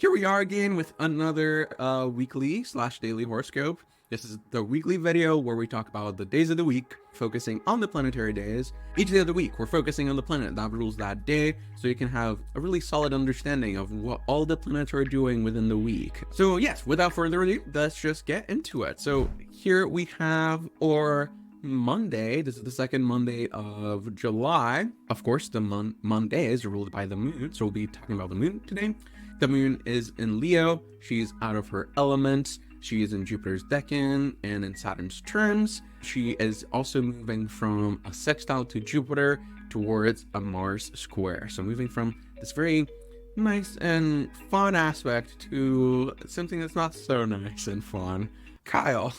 here we are again with another weekly slash daily horoscope. This is the weekly video where we talk about the days of the week, focusing on the planetary days. Each day of the week, we're focusing on the planet that rules that day, so you can have a really solid understanding of what all the planets are doing within the week. So yes, without further ado, let's just get into it. So here we have our Monday. This is the second Monday of July. Of course, the Monday is ruled by the moon, so we'll be talking about the moon today. The moon is in Leo. She's out of her element. She is in Jupiter's decan and in Saturn's terms. She is also moving from a sextile to Jupiter towards a Mars square. So moving from this very nice and fun aspect to something that's not so nice and fun. Kyle,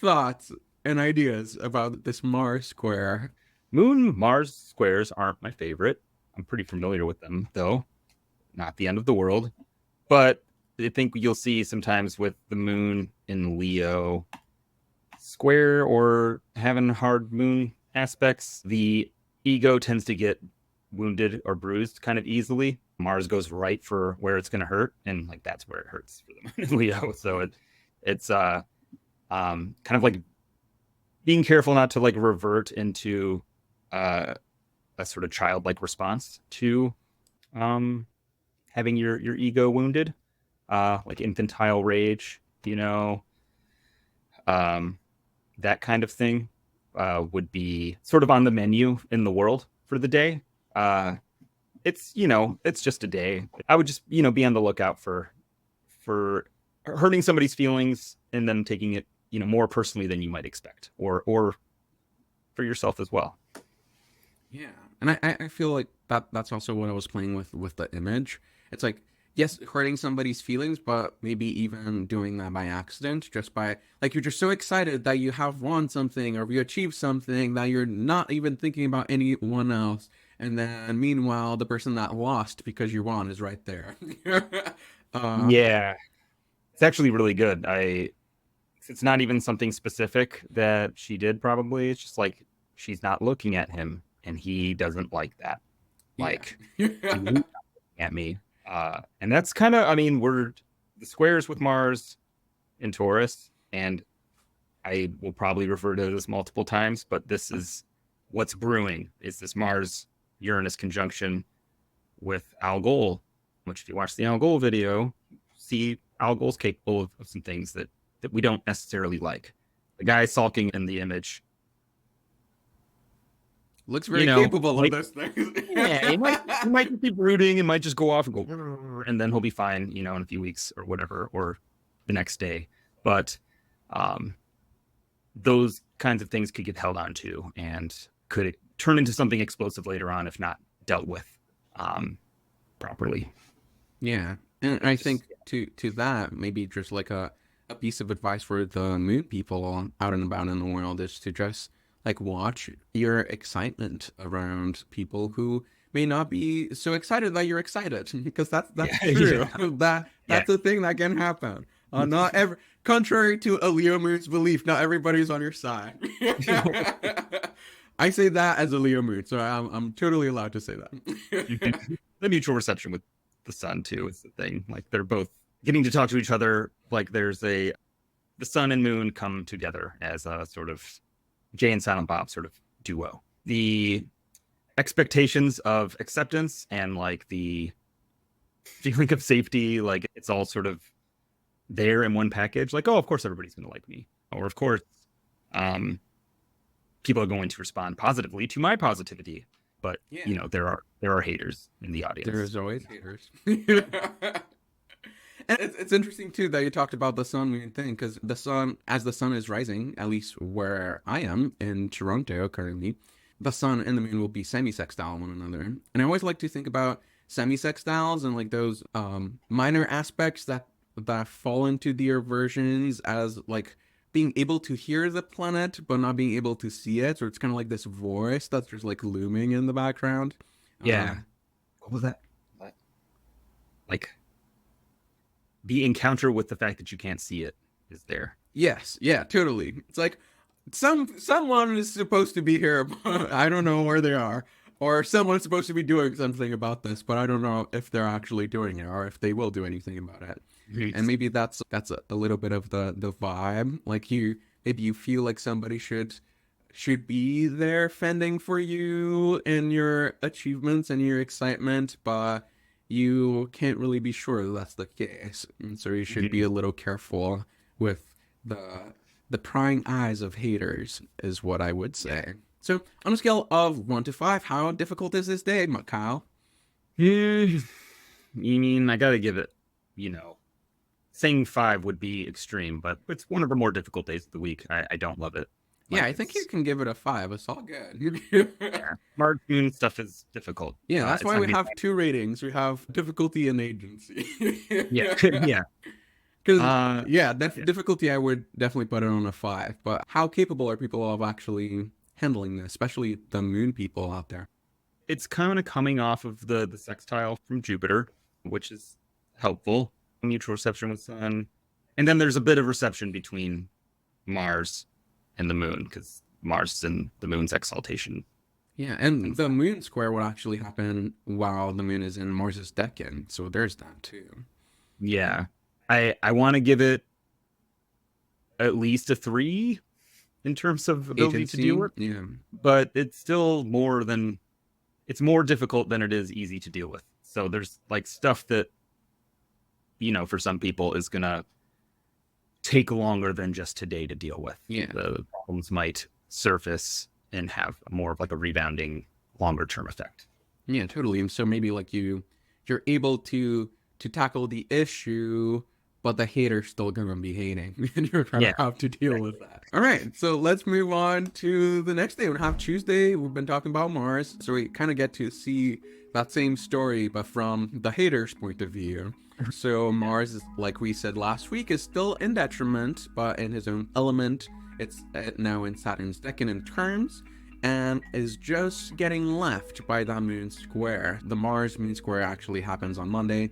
thoughts and ideas about this Mars square? Moon-Mars squares aren't my favorite. I'm pretty familiar with them, though. Not the end of the world. But I think you'll see sometimes with the moon in Leo square or having hard moon aspects, the ego tends to get wounded or bruised kind of easily. Mars goes right for where it's going to hurt, and like that's where it hurts for the moon in Leo. So it's kind of like being careful not to like revert into a sort of childlike response to having your ego wounded, like infantile rage, that kind of thing would be sort of on the menu in the world for the day. It's just a day. I would just, be on the lookout for hurting somebody's feelings and then taking it, more personally than you might expect, or for yourself as well. Yeah, and I feel like that's also what I was playing with the image. It's like, yes, hurting somebody's feelings, but maybe even doing that by accident, just by, like, you're just so excited that you have won something or you achieved something that you're not even thinking about anyone else. And then meanwhile, the person that lost because you won is right there. Yeah, it's actually really good. It's not even something specific that she did, probably. It's just like she's not looking at him and he doesn't like that. Like, Yeah. "You're not looking at me." And that's kind of, we're the squares with Mars in Taurus, and I will probably refer to this multiple times, but this is what's brewing, is this Mars-Uranus conjunction with Algol, which if you watch the Algol video, see Algol's capable of some things that we don't necessarily like. The guy sulking in the image Looks very capable of those things. Yeah, he might just be brooding and might just go off and go, and then he'll be fine, in a few weeks or whatever, or the next day. But those kinds of things could get held on to and could turn into something explosive later on if not dealt with properly. Yeah, and I think to that, maybe just like a piece of advice for the moon people out and about in the world is to just like watch your excitement around people who may not be so excited that you're excited, because that's true. Yeah. That's a thing that can happen. Contrary to a Leo moon's belief, not everybody's on your side. I say that as a Leo moon, so I'm totally allowed to say that. The mutual reception with the sun too is the thing. Like they're both getting to talk to each other. Like the sun and moon come together as a sort of Jay and Silent Bob sort of duo. The expectations of acceptance and like the feeling of safety, like it's all sort of there in one package. Like, oh, of course everybody's going to like me, or of course people are going to respond positively to my positivity. But yeah, there are haters in the audience. There's always haters. And it's interesting too that you talked about the sun moon thing, because as the sun is rising, at least where I am in Toronto currently, the sun and the moon will be semi-sextile one another. And I always like to think about semi-sextiles and like those minor aspects that fall into the aversions as like being able to hear the planet but not being able to see it. So it's kind of like this voice that's just like looming in the background. Yeah. What was that? Like the encounter with the fact that you can't see it is there. Yes. Yeah, totally. It's like someone is supposed to be here, but I don't know where they are. Or someone's supposed to be doing something about this, but I don't know if they're actually doing it or if they will do anything about it. And maybe that's a little bit of the vibe. Like maybe you feel like somebody should be there fending for you and your achievements and your excitement, but you can't really be sure that's the case. And so you should be a little careful with the prying eyes of haters, is what I would say. So, on a scale of 1 to 5, how difficult is this day, Kyle? You mean I gotta give it, saying 5 would be extreme, but it's one of the more difficult days of the week. I don't love it. Yeah, I think you can give it a 5. It's all good. Yeah, Mars Moon stuff is difficult. Yeah, that's why we have 2 ratings. We have difficulty and agency. Yeah, yeah. Because, difficulty, I would definitely put it on a 5. But how capable are people of actually handling this, especially the moon people out there? It's kind of coming off of the sextile from Jupiter, which is helpful. Mutual reception with Sun. And then there's a bit of reception between Mars and the moon, because Mars is in the moon's exaltation. Yeah, and the moon square will actually happen while the moon is in Mars's decan. So there's that too. Yeah. I want to give it at least a 3 in terms of ability to deal with. Yeah. But it's still it's more difficult than it is easy to deal with. So there's like stuff that, for some people is going to take longer than just today to deal with. Yeah. The problems might surface and have more of like a rebounding longer term effect. Yeah, totally. And so maybe like you're able to tackle the issue, but the hater's still gonna be hating, and you're gonna have to deal with that. All right, so let's move on to the next day. We have Tuesday. We've been talking about Mars, so we kind of get to see that same story, but from the hater's point of view. So Mars, is, like we said last week, is still in detriment, but in his own element. It's now in Saturn's decan in terms, and is just getting left by that moon square. The Mars moon square actually happens on Monday,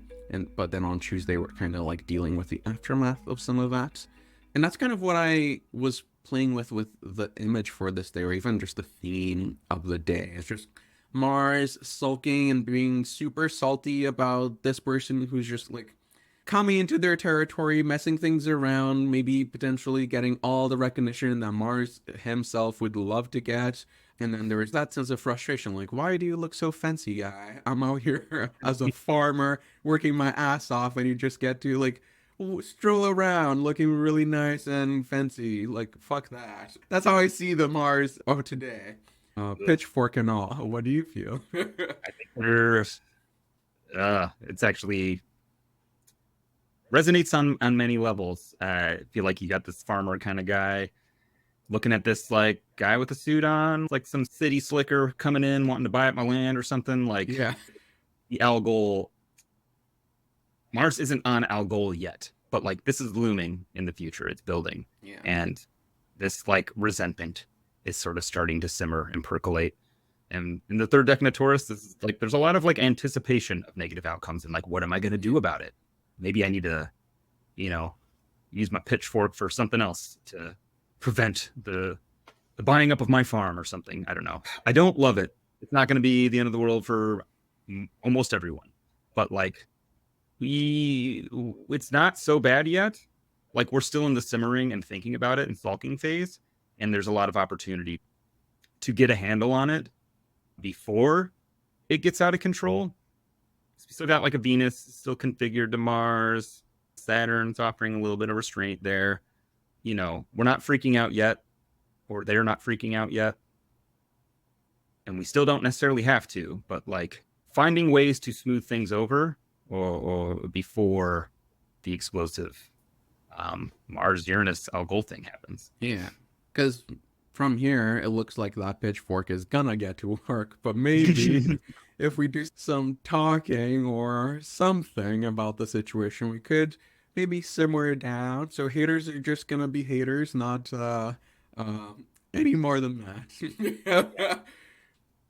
but then on Tuesday we're kind of like dealing with the aftermath of some of that. And that's kind of what I was playing with the image for this day, or even just the theme of the day. It's just Mars sulking and being super salty about this person who's just like coming into their territory, messing things around, maybe potentially getting all the recognition that Mars himself would love to get. And then there was that sense of frustration, like, why do you look so fancy, guy? I'm out here as a farmer working my ass off, and you just get to like stroll around looking really nice and fancy. Like, fuck that. That's how I see the Mars of today. Pitchfork and all. What do you feel? I think it's actually resonates on many levels. I feel like you got this farmer kind of guy looking at this like guy with a suit on, like some city slicker coming in wanting to buy up my land or something. Like, yeah, the Algol. Mars isn't on Algol yet, but like this is looming in the future. It's building, and this like resentment is sort of starting to simmer and percolate. And in the third decan of Taurus, this is like there's a lot of like anticipation of negative outcomes and like, what am I going to do about it? Maybe I need to, use my pitchfork for something else to prevent the buying up of my farm or something. I don't know. I don't love it. It's not going to be the end of the world for almost everyone, but like it's not so bad yet. Like we're still in the simmering and thinking about it and sulking phase. And there's a lot of opportunity to get a handle on it before it gets out of control. We still got like a Venus still configured to Mars. Saturn's offering a little bit of restraint there. We're not freaking out yet, or they're not freaking out yet. And we still don't necessarily have to, but like finding ways to smooth things over or before the explosive Mars-Uranus Algol thing happens. Yeah, because from here, it looks like that pitchfork is gonna get to work, but maybe if we do some talking or something about the situation, we could maybe simmer it down. So haters are just gonna be haters, not any more than that.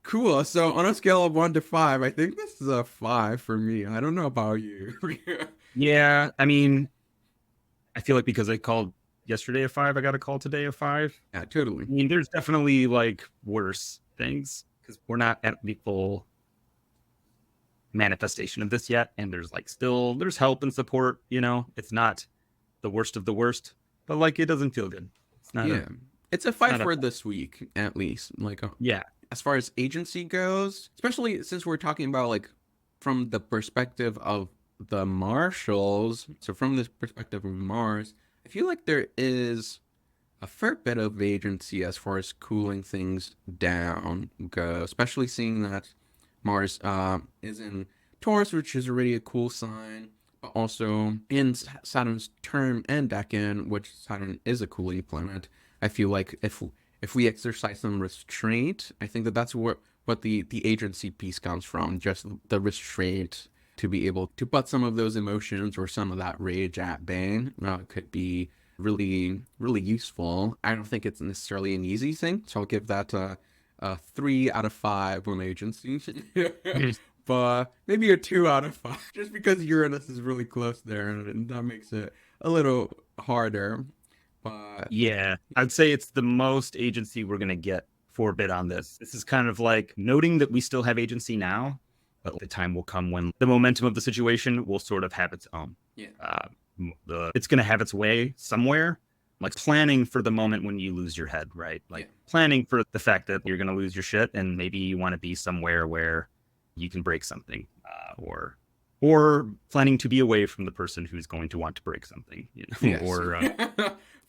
Cool. So on a scale of 1 to 5, I think this is a 5 for me. I don't know about you. Yeah, I mean, I feel like because I called yesterday a 5, I got to call today a 5. Yeah, totally. I mean, there's definitely like worse things because we're not at the full manifestation of this yet, and there's like still there's help and support. It's not the worst of the worst, but like it doesn't feel good. It's not Yeah. It's a it's fight not a for this week, at least. Like, yeah. as far as agency goes, especially since we're talking about like from the perspective of the marshals. So from this perspective of Mars, I feel like there is a fair bit of agency as far as cooling things down go, especially seeing that Mars is in Taurus, which is already a cool sign, but also in Saturn's term and decan, which Saturn is a cooling planet. I feel like if we exercise some restraint, I think that that's what the agency piece comes from, just the restraint to be able to put some of those emotions or some of that rage at bay could be really, really useful. I don't think it's necessarily an easy thing, so I'll give that a 3 out of 5 on agency. But maybe a 2 out of 5, just because Uranus is really close there, and that makes it a little harder. But Yeah, I'd say it's the most agency we're going to get for a bit on this. This is kind of like noting that we still have agency now, but the time will come when the momentum of the situation will sort of have its own. yeah, It's going to have its way somewhere, like planning for the moment when you lose your head, right? Like yeah. planning for the fact that you're going to lose your shit, and maybe you want to be somewhere where you can break something, or planning to be away from the person who's going to want to break something, Yes. or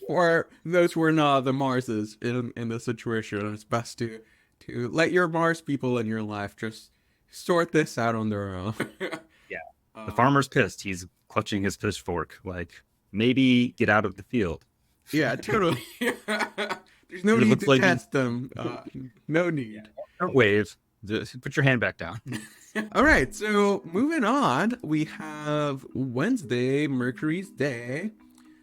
for those who are not the Marses in the situation, it's best to let your Mars people in your life just sort this out on their own. yeah. The farmer's pissed. He's clutching his pitchfork. Like, maybe get out of the field. Yeah, totally. There's no It need looks to like test them. No need. Don't wave. Just put your hand back down. All right, so moving on, we have Wednesday, Mercury's day,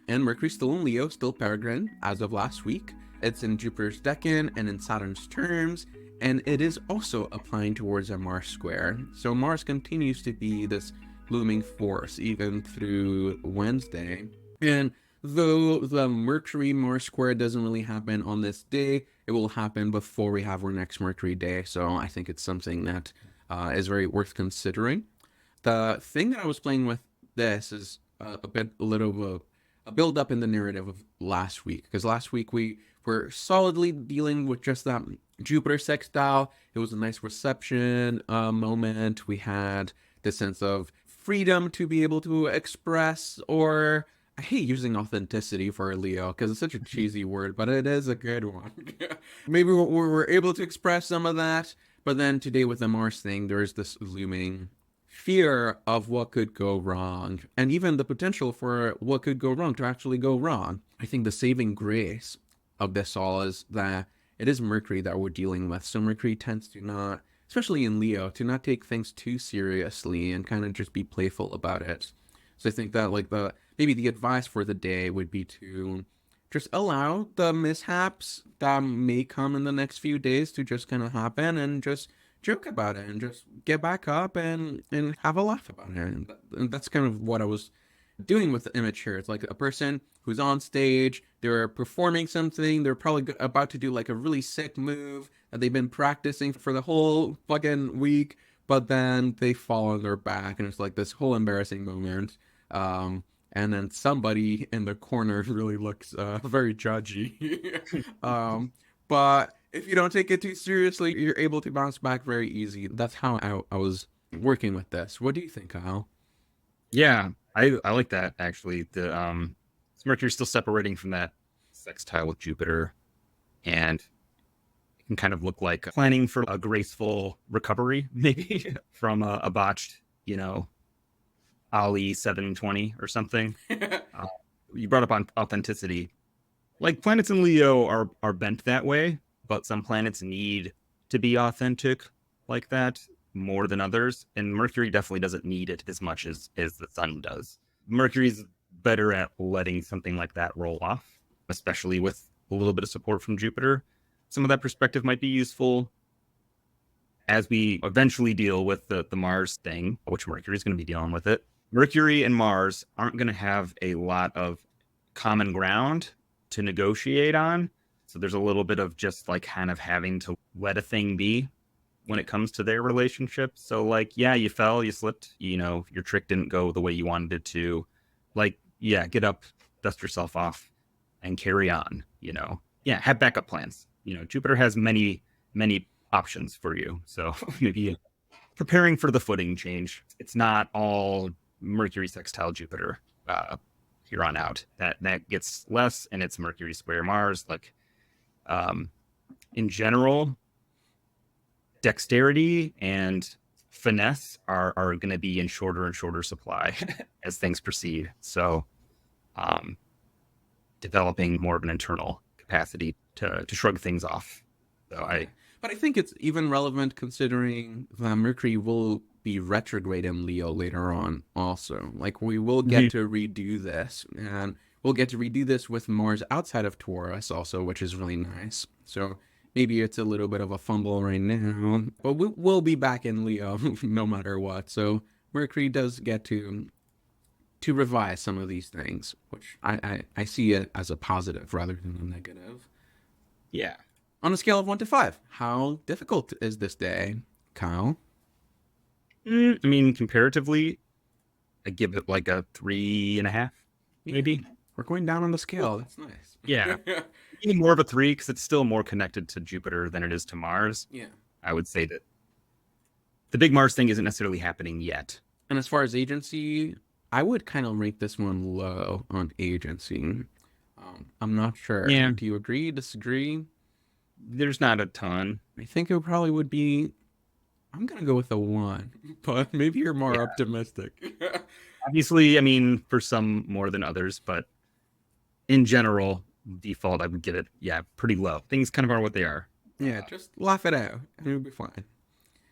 and Mercury's still in Leo, still peregrine as of last week. It's in Jupiter's decan and in Saturn's terms, and it is also applying towards a Mars square. So Mars continues to be this looming force even through Wednesday. And though the Mercury-Mars square doesn't really happen on this day, it will happen before we have our next Mercury day. So I think it's something that is very worth considering. The thing that I was playing with this is a little of a build up in the narrative of last week, because last week we were solidly dealing with just that Jupiter sextile. It was a nice reception moment. We had this sense of freedom to be able to express, or I hate using authenticity for Leo because it's such a cheesy word, but it is a good one. Maybe we're able to express some of that, but then today with the Mars thing, there's this looming fear of what could go wrong, and even the potential for what could go wrong to actually go wrong. I think the saving grace of this all is that it is Mercury that we're dealing with. So Mercury tends to not, especially in Leo, to not take things too seriously and kind of just be playful about it. So I think that like maybe the advice for the day would be to just allow the mishaps that may come in the next few days to just kind of happen, and just joke about it and just get back up and have a laugh about it. And that's kind of what I was doing with the image here. It's like a person who's on stage, they're performing something, they're probably about to do like a really sick move that they've been practicing for the whole fucking week, but then they fall on their back and it's like this whole embarrassing moment. And then somebody in the corner really looks very judgy. But if you don't take it too seriously, you're able to bounce back very easy. That's how I was working with this. What do you think, Kyle? Yeah, I like that actually. The Mercury's still separating from that sextile with Jupiter, and it can kind of look like planning for a graceful recovery, maybe from a botched, Ali 720 or something. You brought up on authenticity. Like planets in Leo are bent that way, but some planets need to be authentic like that more than others, and Mercury definitely doesn't need it as much as the sun does. Mercury's better at letting something like that roll off, especially with a little bit of support from Jupiter. Some of that perspective might be useful as we eventually deal with the Mars thing, which Mercury is going to be dealing with it. Mercury and Mars aren't going to have a lot of common ground to negotiate on. So there's a little bit of just like kind of having to let a thing be. when it comes to their relationship. So like, yeah, you fell, you slipped, your trick didn't go the way you wanted it to. Like, yeah, get up, dust yourself off, and carry on. Yeah, have backup plans. Jupiter has many, many options for you. So maybe preparing for the footing change. It's not all Mercury sextile Jupiter here on out. That gets less, and it's Mercury square Mars. Like, in general, dexterity and finesse are going to be in shorter and shorter supply as things proceed. So, developing more of an internal capacity to shrug things off. But I think it's even relevant considering that Mercury will be retrograde in Leo later on also. Like we will get to redo this, and we'll get to redo this with Mars outside of Taurus also, which is really nice. So maybe it's a little bit of a fumble right now, but we'll be back in Leo no matter what. So Mercury does get to revise some of these things, which I see it as a positive rather than a negative. Yeah. On a scale of 1 to 5, how difficult is this day, Kyle? I mean, comparatively, I give it like a 3.5, maybe. We're going down on the scale. That's nice. Yeah. Even more of a 3 because it's still more connected to Jupiter than it is to Mars. Yeah. I would say that the big Mars thing isn't necessarily happening yet. And as far as agency, I would kind of rate this one low on agency. I'm not sure. Yeah. Do you agree, disagree? There's not a ton. I think it probably would be, I'm going to go with a 1, but maybe you're more optimistic. Obviously, I mean, for some more than others, but in general, default, I would give it, pretty low. Things kind of are what they are. Yeah, just laugh it out and it'll be fine.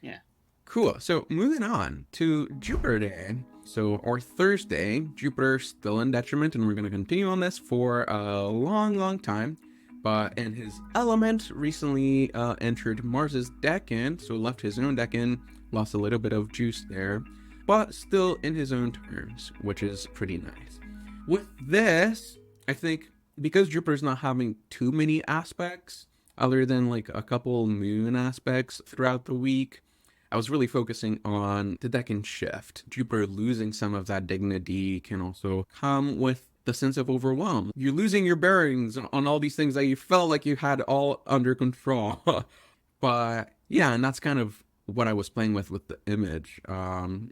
Yeah. Cool. So moving on to Jupiter Day. So, or Thursday, Jupiter still in detriment, and we're going to continue on this for a long, long time. But in his element, recently entered Mars's decan, so left his own decan, lost a little bit of juice there, but still in his own terms, which is pretty nice. With this, I think because Jupiter's not having too many aspects, other than like a couple moon aspects throughout the week, I was really focusing on the decan shift. Jupiter losing some of that dignity can also come with the sense of overwhelm. You're losing your bearings on all these things that you felt like you had all under control. But yeah, and that's kind of what I was playing with the image.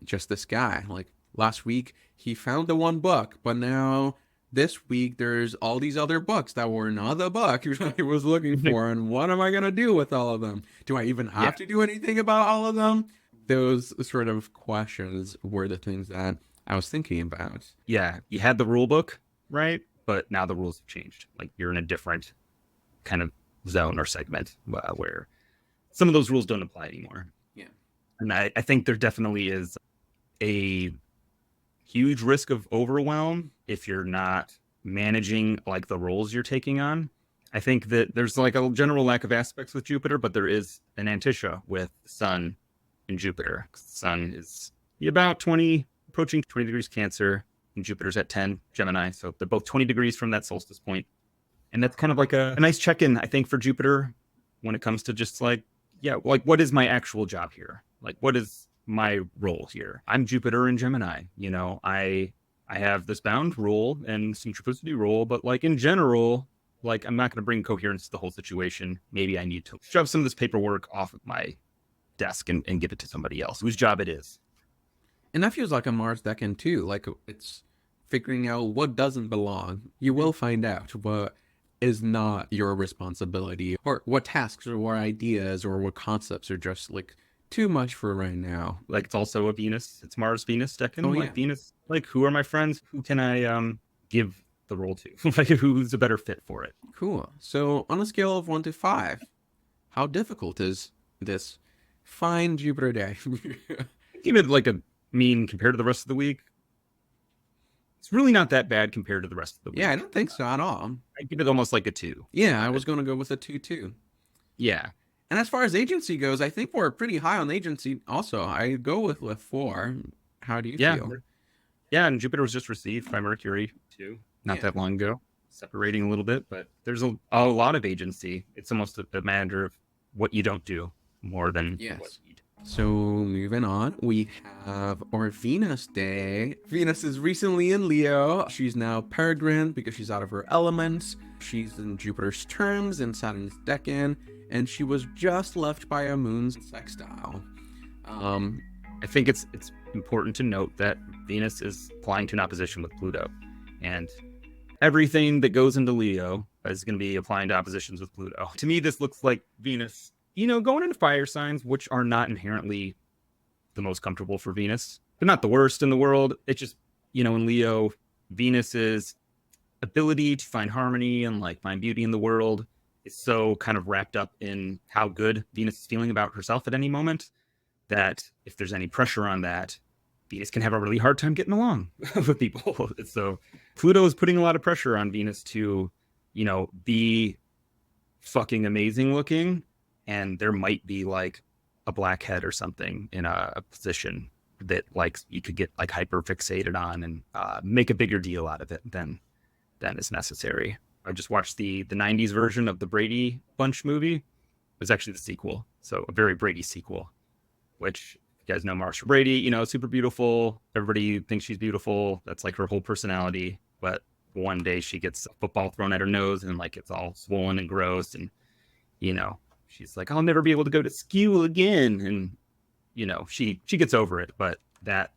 Just this guy, like last week, he found the one book, but now this week there's all these other books that were not the book he was looking for. And what am I going to do with all of them? Do I even have to do anything about all of them? Those sort of questions were the things that I was thinking about. Yeah, you had the rule book, right? But now the rules have changed. Like you're in a different kind of zone or segment where some of those rules don't apply anymore. Yeah. And I think there definitely is a huge risk of overwhelm if you're not managing like the roles you're taking on. I think that there's like a general lack of aspects with Jupiter, but there is an antitia with the Sun and Jupiter. The Sun is about 20, approaching 20 degrees Cancer, and Jupiter's at 10 Gemini. So they're both 20 degrees from that solstice point. And that's kind of like a nice check-in, I think, for Jupiter when it comes to just like, like what is my actual job here? Like what is my role here? I'm Jupiter in Gemini. I have this bound role and some triplicity role, but like in general, like I'm not going to bring coherence to the whole situation. Maybe I need to shove some of this paperwork off of my desk and give it to somebody else whose job it is. And that feels like a Mars decan too. Like it's figuring out what doesn't belong. You will find out what is not your responsibility, or what tasks or what ideas or what concepts are just like too much for right now. Like it's also a Venus. It's Mars Venus decan. Oh, like Venus. Like who are my friends? Who can I give the role to? Like who's a better fit for it? Cool. So on a scale of 1 to 5, how difficult is this fine Jupiter day? Give it like a mean compared to the rest of the week. It's really not that bad compared to the rest of the week. Yeah, I don't think so at all. I give it almost like a 2. Yeah, I was going to go with a 2 too. Yeah. And as far as agency goes, I think we're pretty high on agency also. I go with a 4. How do you feel? Yeah, and Jupiter was just received by Mercury too, not that long ago, separating a little bit, but there's a lot of agency. It's almost a matter of what you don't do more than Yes. what he'd. So moving on, we have our Venus day. Venus is recently in Leo. She's now peregrine because she's out of her elements. She's in Jupiter's terms in Saturn's decan, and she was just left by a moon's sextile. I think it's important to note that Venus is applying to an opposition with Pluto, and everything that goes into Leo is going to be applying to oppositions with Pluto. To me, this looks like Venus, going into fire signs, which are not inherently the most comfortable for Venus. They're not the worst in the world. It's just, in Leo, Venus's ability to find harmony and like find beauty in the world is so kind of wrapped up in how good Venus is feeling about herself at any moment that if there's any pressure on that, Venus can have a really hard time getting along with people. So Pluto is putting a lot of pressure on Venus to, be fucking amazing looking. And there might be like a blackhead or something in a position that like you could get like hyper fixated on and make a bigger deal out of it than is necessary. I just watched the 90s version of the Brady Bunch movie. It was actually the sequel. So a very Brady sequel, which you guys know Marsha Brady, super beautiful. Everybody thinks she's beautiful. That's like her whole personality. But one day she gets a football thrown at her nose and like it's all swollen and gross. And, she's like, I'll never be able to go to school again. And, she gets over it. But that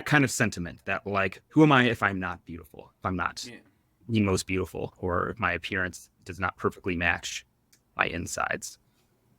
kind of sentiment, that like, who am I if I'm not beautiful? If I'm not the most beautiful, or if my appearance does not perfectly match my insides.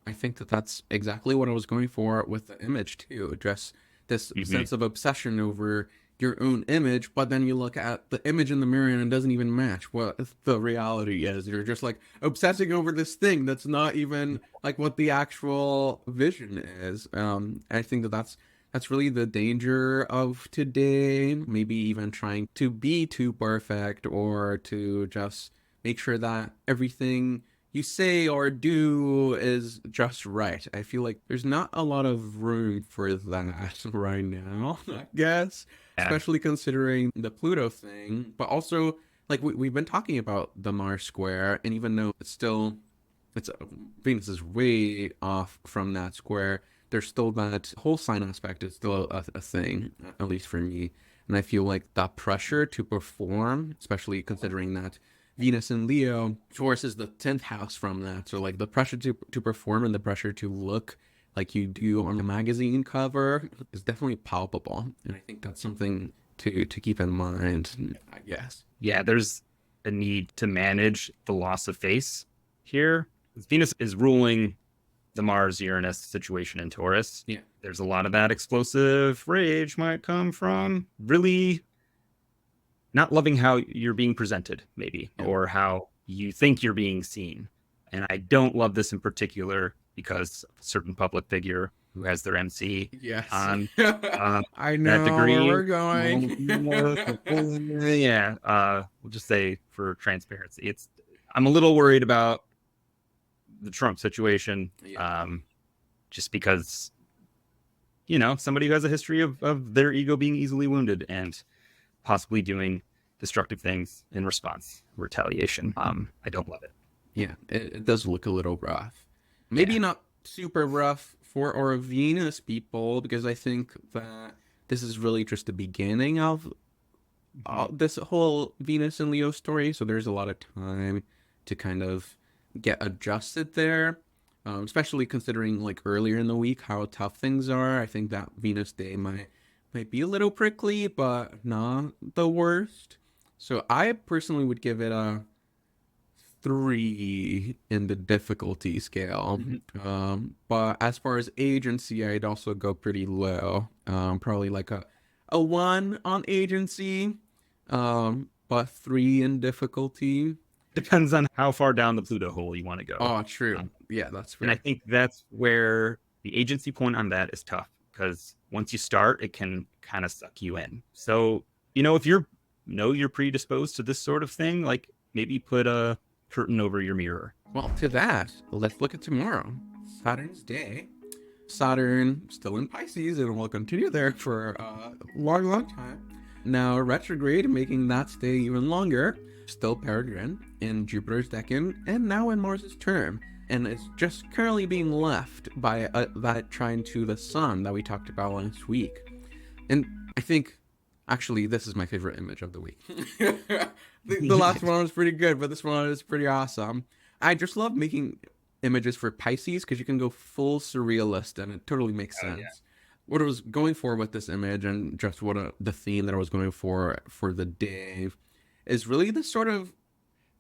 I think that's exactly what I was going for with the image too. Just this sense of obsession over your own image, but then you look at the image in the mirror and it doesn't even match what the reality is. You're just like obsessing over this thing that's not even like what the actual vision is. I think that's really the danger of today. Maybe even trying to be too perfect or to just make sure that everything you say or do is just right. I feel like there's not a lot of room for that right now, I guess. Yeah. Especially considering the Pluto thing. But also, like, we've been talking about the Mars square, and even though Venus is way off from that square, there's still that whole sign aspect is still a thing, at least for me. And I feel like that pressure to perform, especially considering that Venus in Leo, Taurus is the 10th house from that. So like the pressure to perform and the pressure to look like you do on a magazine cover is definitely palpable. And I think that's something to keep in mind, I guess. Yeah, there's a need to manage the loss of face here. Venus is ruling the Mars-Uranus situation in Taurus. Yeah. There's a lot of that explosive rage might come from really not loving how you're being presented, maybe, or how you think you're being seen. And I don't love this in particular because a certain public figure who has their MC on I know that degree. Where we're going. We'll just say for transparency, I'm a little worried about the Trump situation, just because, somebody who has a history of their ego being easily wounded and possibly doing destructive things in response, retaliation. I don't love it. Yeah, it does look a little rough. Maybe not super rough for our Venus people, because I think that this is really just the beginning of this whole Venus and Leo story. So there's a lot of time to kind of get adjusted there, especially considering like earlier in the week how tough things are. I think that Venus day might be a little prickly, but not the worst. So I personally would give it a 3 in the difficulty scale. But as far as agency, I'd also go pretty low. Probably like a 1 on agency, but 3 in difficulty. Depends on how far down the Pluto hole you want to go. Oh, true. Yeah, that's fair. And I think that's where the agency point on that is tough, because once you start, it can kind of suck you in. So, if you're predisposed to this sort of thing, like maybe put a curtain over your mirror. Well, to that, let's look at tomorrow. Saturn's day. Saturn still in Pisces and will continue there for a long time. Now retrograde, making that stay even longer. Still peregrine in Jupiter's decan and now in Mars's term. and it's just currently being left by that trine to the sun that we talked about last week. And I think, actually, this is my favorite image of the week. The last one was pretty good, but this one is pretty awesome. I just love making images for Pisces because you can go full surrealist and it totally makes Oh sense. yeah. What I was going for with this image and just the theme that I was going for the day is really this sort of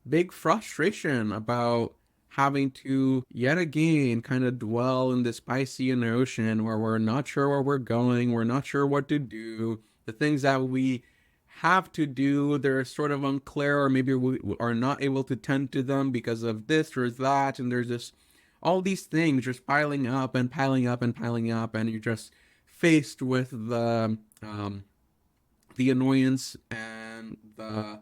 big frustration about having to yet again kind of dwell in this Piscean ocean where we're not sure where we're going, we're not sure what to do, the things that we have to do, they're sort of unclear, or maybe we are not able to tend to them because of this or that, and there's just all these things just piling up and piling up and piling up, and you're just faced with the annoyance and the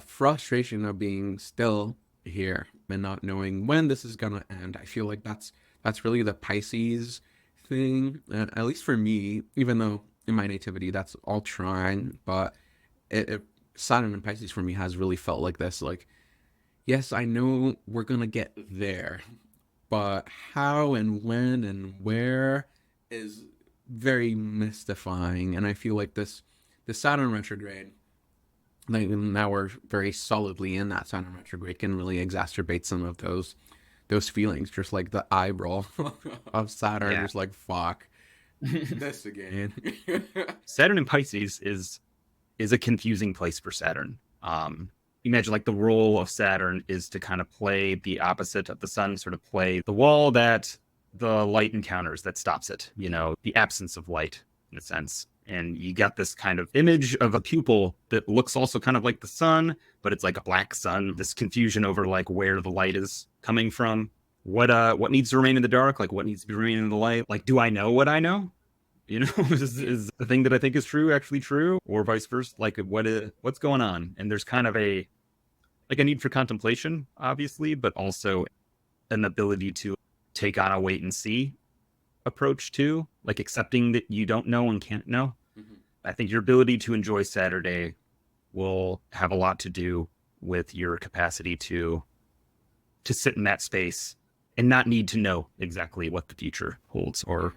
frustration of being still here and not knowing when this is gonna end. I feel like that's really the Pisces thing, at least for me. Even though in my nativity that's all trine, but Saturn and Pisces for me has really felt like this. Like, yes, I know we're gonna get there, but how and when and where is very mystifying. And I feel like the Saturn retrograde, like now we're very solidly in that Saturn retrograde, can really exacerbate some of those feelings. Just like the eyebrow of Saturn, Yeah. just like fuck this again. Saturn in Pisces is a confusing place for Saturn. Imagine like the role of Saturn is to kind of play the opposite of the sun, sort of play the wall that the light encounters, that stops it, the absence of light in a sense. And you got this kind of image of a pupil that looks also kind of like the sun, but it's like a black sun, this confusion over like where the light is coming from. What needs to remain in the dark? Like what needs to be remaining in the light? Like, do I know what I know? Is the thing that I think is true actually true, or vice versa? Like what's going on? And there's kind of a need for contemplation, obviously, but also an ability to take on a wait and see approach too, like accepting that you don't know and can't know. Mm-hmm. I think your ability to enjoy Saturday will have a lot to do with your capacity to sit in that space and not need to know exactly what the future holds. Or,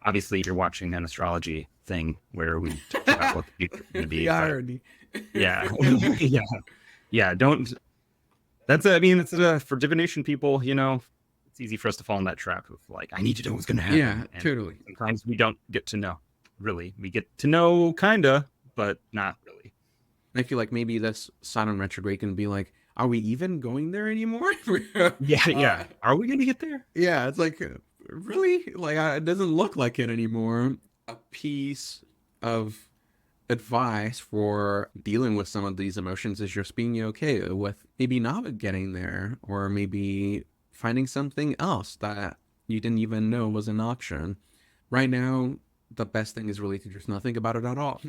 obviously if you're watching an astrology thing where we talk about what the future is going to be. The irony. Yeah. Yeah. Yeah. Don't. That's, it's for divination people, it's easy for us to fall in that trap of like, I need to know what's going to happen. Yeah, and totally. sometimes we don't get to know, really. We get to know kinda, but not really. I feel like maybe this Saturn retrograde can be like, are we even going there anymore? Yeah. Are we going to get there? Yeah, it's like, really? Like, it doesn't look like it anymore. A piece of advice for dealing with some of these emotions is just being okay with maybe not getting there, or maybe finding something else that you didn't even know was an option. Right now, the best thing is really to just not think about it at all.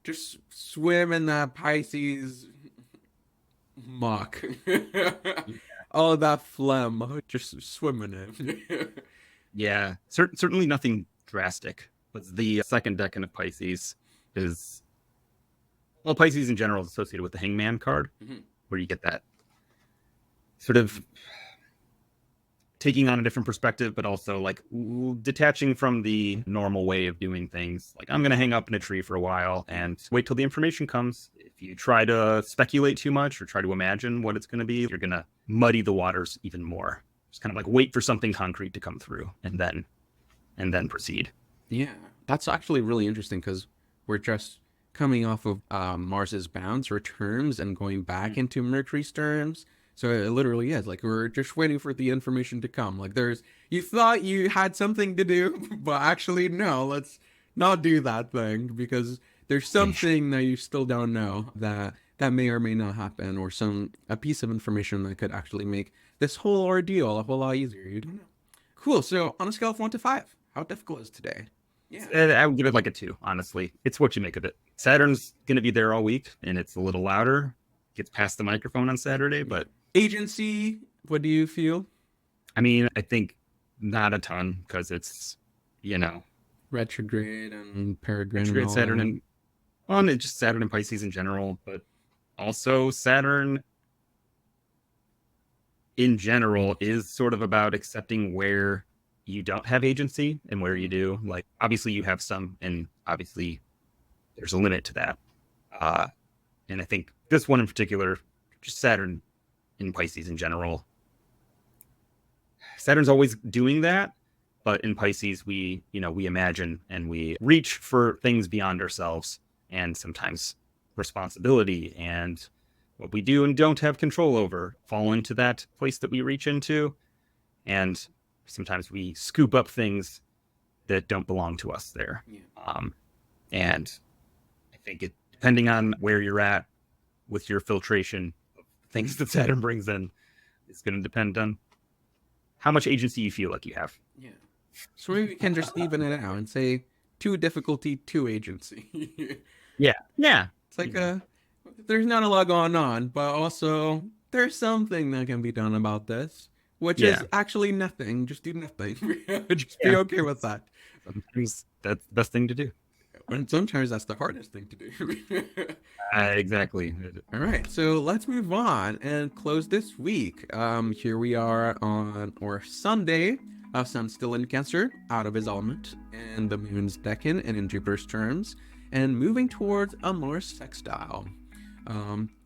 Just swim in that Pisces muck. All of that phlegm, just swim in it. Yeah. Certainly nothing drastic. But the second decan of Pisces is, well, Pisces in general is associated with the Hangman card, where you get that sort of taking on a different perspective, but also like detaching from the normal way of doing things. Like, I'm going to hang up in a tree for a while and wait till the information comes. If you try to speculate too much or try to imagine what it's going to be, you're going to muddy the waters even more. Just kind of like wait for something concrete to come through and then proceed. Yeah, that's actually really interesting because we're just coming off of Mars's bounce returns and going back into Mercury's terms. So it literally is like we're just waiting for the information to come. Like you thought you had something to do, but actually no, let's not do that thing because there's something that you still don't know that may or may not happen, or a piece of information that could actually make this whole ordeal a whole lot easier. You don't know. Cool. So on a scale of 1 to 5, how difficult is today? Yeah, I would give it like a 2. Honestly, it's what you make of it. Saturn's going to be there all week, and it's a little louder. Gets past the microphone on Saturday, but agency, what do you feel? I mean, I think not a ton because it's, retrograde and peregrine. Retrograde Saturn and it's just Saturn and Pisces in general, but also Saturn in general is sort of about accepting where you don't have agency and where you do. Like, obviously, you have some, and obviously, there's a limit to that. Uh, and I think this one in particular, just Saturn in Pisces in general, Saturn's always doing that. But in Pisces, we imagine and we reach for things beyond ourselves, and sometimes responsibility and what we do and don't have control over fall into that place that we reach into. And sometimes we scoop up things that don't belong to us there. Yeah. And I think it, depending on where you're at with your filtration of things that Saturn brings in, it's going to depend on how much agency you feel like you have. Yeah. So maybe we can just even it out and say 2 difficulty, 2 agency. Yeah. Yeah. It's like there's not a lot going on, but also there's something that can be done about this, which Yeah. is actually nothing. Just do nothing. Just be Yeah. okay with that. Sometimes that's the best thing to do. And sometimes that's the hardest thing to do. Exactly. All right, so let's move on and close this week. Here we are on our Sunday. Sun's still in Cancer, out of his element, and the moon's decan and in Jupiter's terms, and moving towards a Mars sextile.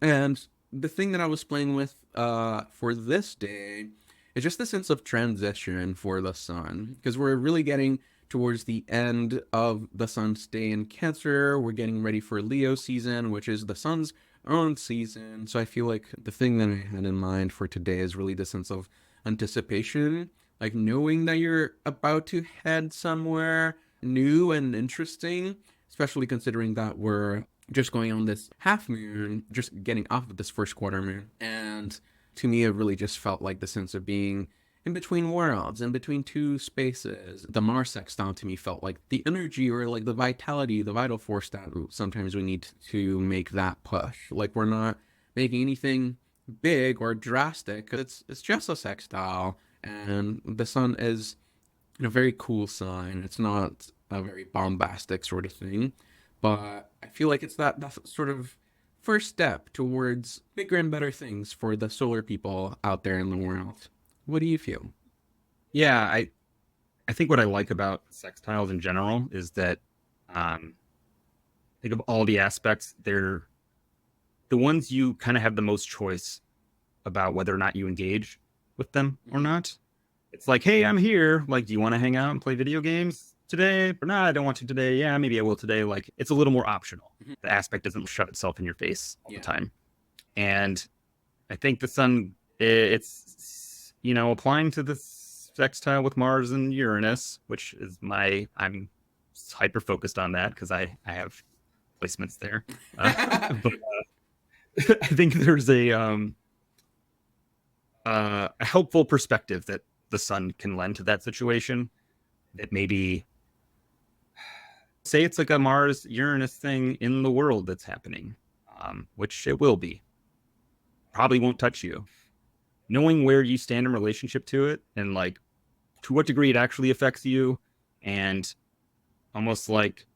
And the thing that I was playing with for this day is just the sense of transition for the sun, because we're really getting towards the end of the sun's stay in Cancer. We're getting ready for Leo season, which is the sun's own season. So I feel like the thing that I had in mind for today is really the sense of anticipation, like knowing that you're about to head somewhere new and interesting, especially considering that we're just going on this half moon, just getting off of this first quarter moon. And to me, it really just felt like the sense of being in between worlds, in between 2 spaces. The Mars sextile to me felt like the energy or like the vitality, the vital force that sometimes we need to make that push. Like we're not making anything big or drastic. It's just a sextile, and the sun is a very cool sign. It's not a very bombastic sort of thing, but I feel like it's that sort of first step towards bigger and better things for the solar people out there in the world. What do you feel? Yeah, I think what I like about sextiles in general is that think of all the aspects, they're the ones you kind of have the most choice about whether or not you engage with them or not. It's like, hey, I'm here. Like, do you want to hang out and play video games today? Or nah, I don't want to today. Yeah, maybe I will today. Like, it's a little more optional. The aspect doesn't shove itself in your face all the time. And I think the sun, it's, applying to this sextile with Mars and Uranus, which is I'm hyper focused on that because I have placements there. But I think there's a helpful perspective that the sun can lend to that situation, that maybe say it's like a Mars Uranus thing in the world that's happening, which it will be, probably won't touch you. Knowing where you stand in relationship to it and like to what degree it actually affects you, and almost like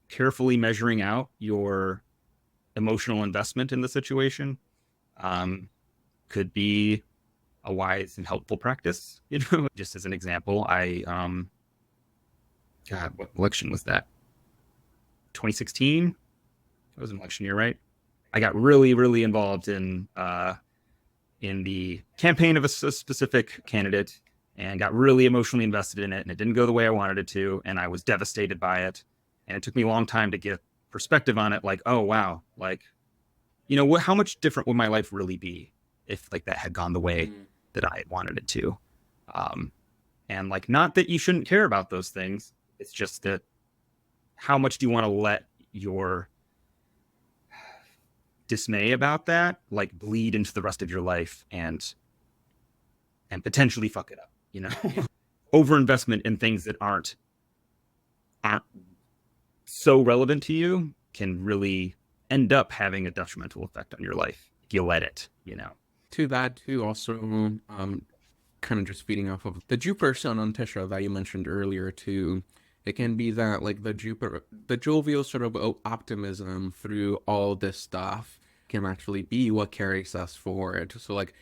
carefully measuring out your emotional investment in the situation, could be a wise and helpful practice. Just as an example, God, what election was that? 2016? That was an election year, right? I got really, really involved in the campaign of a specific candidate and got really emotionally invested in it, and it didn't go the way I wanted it to, and I was devastated by it. And it took me a long time to get perspective on it, like, oh wow, like, how much different would my life really be if like that had gone the way that I had wanted it to. And like, not that you shouldn't care about those things, it's just that how much do you want to let your dismay about that like bleed into the rest of your life and potentially fuck it up, Overinvestment in things that aren't so relevant to you can really end up having a detrimental effect on your life if you let it. To that too, also kind of just feeding off of the Jupiter Sun on Tisha that you mentioned earlier too. It can be that like the jovial sort of optimism through all this stuff can actually be what carries us forward. So like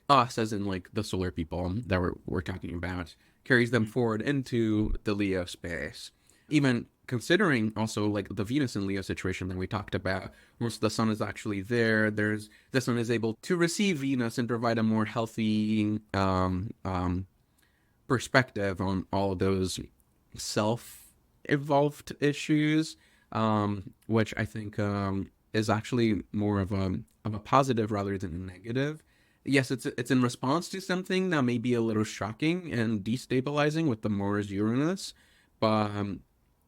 us, as in like the solar people that we're talking about, carries them forward into the Leo space. Even considering also like the Venus and Leo situation that we talked about, once the sun is actually there, the sun is able to receive Venus and provide a more healthy perspective on all of those self-evolved issues, which I think is actually more of a positive rather than a negative. Yes, it's in response to something that may be a little shocking and destabilizing with the Mars Uranus, but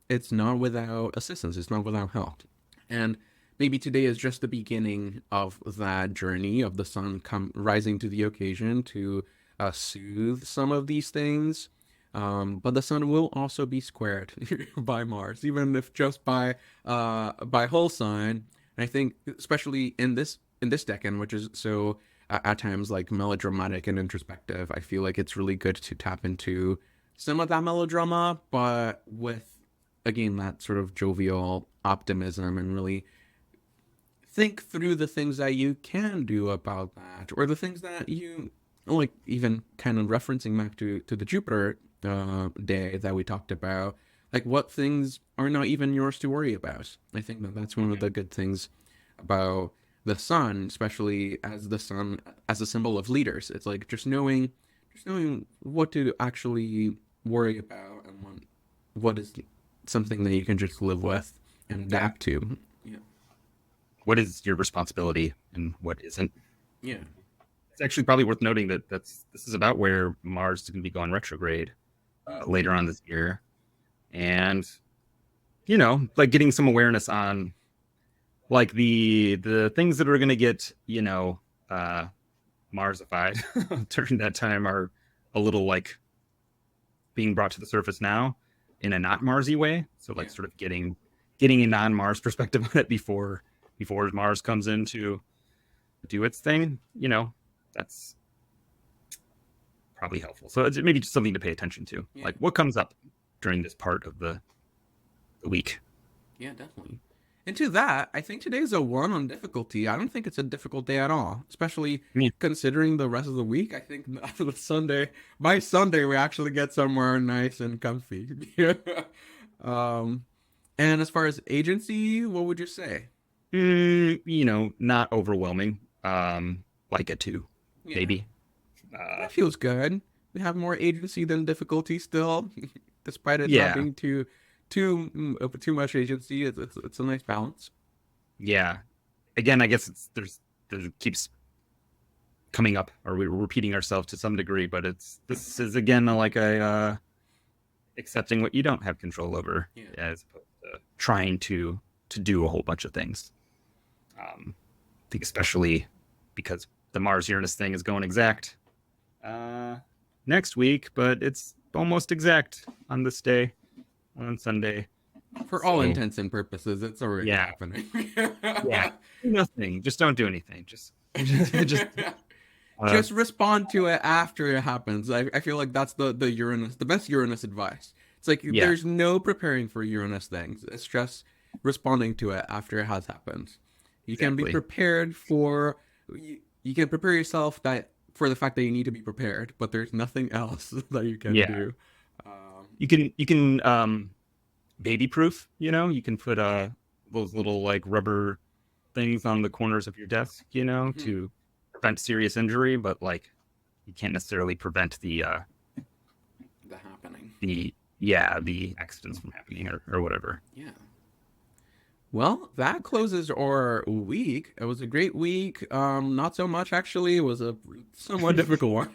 it's not without assistance. It's not without help, and maybe today is just the beginning of that journey of the sun rising to the occasion to soothe some of these things. But the sun will also be squared by Mars, even if just by whole sign. And I think, especially in this decade, which is so at times like melodramatic and introspective, I feel like it's really good to tap into some of that melodrama, but with again that sort of jovial optimism, and really think through the things that you can do about that, or the things that you like, even kind of referencing back to the Jupiter day that we talked about, like what things are not even yours to worry about. I think that that's one of the good things about the sun, especially as the sun as a symbol of leaders. It's like just knowing what to actually worry about, and what is something that you can just live with and adapt to. Yeah. What is your responsibility and what isn't? Yeah. It's actually probably worth noting that this is about where Mars is going to be going retrograde later on this year, and like getting some awareness on like the things that are going to get Marsified during that time are a little like being brought to the surface now in a not Marsy way. So like sort of getting a non-Mars perspective on it before Mars comes in to do its thing. That's probably helpful. So it's maybe just something to pay attention to, like what comes up during this part of the week. Yeah, definitely. And to that, I think today's a 1 on difficulty. I don't think it's a difficult day at all, especially Yeah. considering the rest of the week. I think after the Sunday, by Sunday, we actually get somewhere nice and comfy. um, and as far as agency, what would you say? Not overwhelming. Like a 2, Yeah, maybe. that feels good. We have more agency than difficulty still, despite it not Yeah. being too much agency. It's a nice balance. Yeah. Again, I guess there keeps coming up, or we're repeating ourselves to some degree, but this is again like a accepting what you don't have control over, as opposed to trying to do a whole bunch of things. I think especially because the Mars Uranus thing is going exact next week, but it's almost exact on this day, on Sunday. For all intents and purposes, it's already happening. Yeah. Nothing. Just don't do anything. Just just respond to it after it happens. I feel like that's the best Uranus advice. It's like there's no preparing for Uranus things. It's just responding to it after it has happened. You can be prepared for. You can prepare yourself for the fact that you need to be prepared, but there's nothing else that you can do. You can baby proof. You can put those little like rubber things on the corners of your desk, to prevent serious injury, but like you can't necessarily prevent the happening. The accidents from happening or whatever. Yeah. Well, that closes our week. It was a great week. Not so much actually. It was a somewhat difficult one.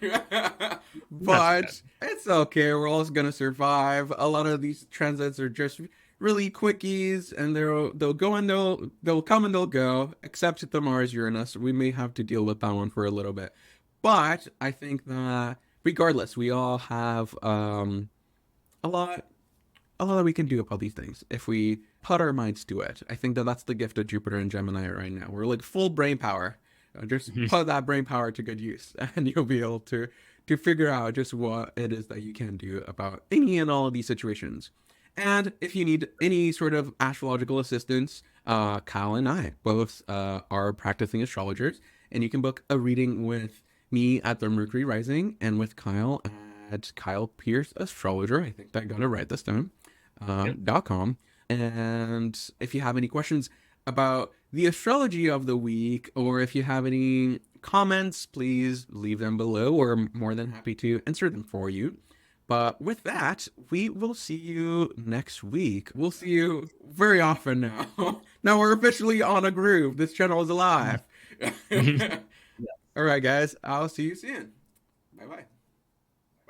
But it's okay. We're all gonna survive. A lot of these transits are just really quickies, and they'll go and they'll come and they'll go. Except the Mars Uranus, we may have to deal with that one for a little bit. But I think that regardless, we all have a lot that we can do about these things if we put our minds to it. I think that that's the gift of Jupiter and Gemini right now. We're like full brain power. Just put that brain power to good use, and you'll be able to figure out just what it is that you can do about any and all of these situations. And if you need any sort of astrological assistance, Kyle and I both are practicing astrologers, and you can book a reading with me at the Mercury Rising, and with Kyle at Kyle Pierce Astrologer. I think I got it right this time. Yep. .com. And if you have any questions about the astrology of the week, or if you have any comments, please leave them below. We're more than happy to answer them for you. But with that, we will see you next week. We'll see you very often now. Now we're officially on a groove. This channel is alive. All right, guys. I'll see you soon. Bye bye.